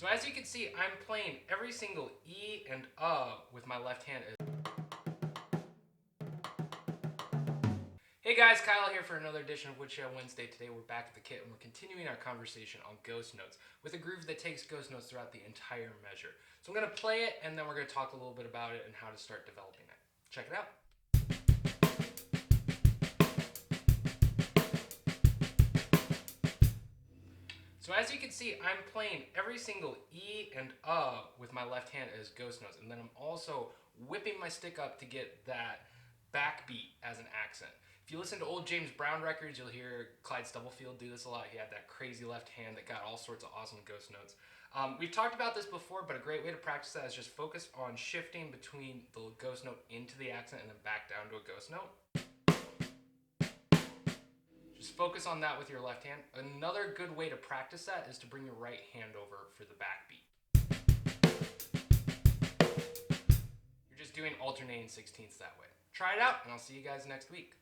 So as you can see, I'm playing every single E and with my left hand. Hey guys, Kyle here for another edition of Woodshed Wednesday. Today we're back at the kit and we're continuing our conversation on ghost notes with a groove that takes ghost notes throughout the entire measure. So I'm going to play it and then we're going to talk a little bit about it and how to start developing it. Check it out. So as you can see, I'm playing every single E and with my left hand as ghost notes, and then I'm also whipping my stick up to get that backbeat as an accent. If you listen to old James Brown records, you'll hear Clyde Stubblefield do this a lot. He had that crazy left hand that got all sorts of awesome ghost notes. We've talked about this before, but a great way to practice that is just focus on shifting between the ghost note into the accent and then back down to a ghost note. Just focus on that with your left hand. Another good way to practice that is to bring your right hand over for the backbeat. You're just doing alternating sixteenths that way. Try it out, and I'll see you guys next week.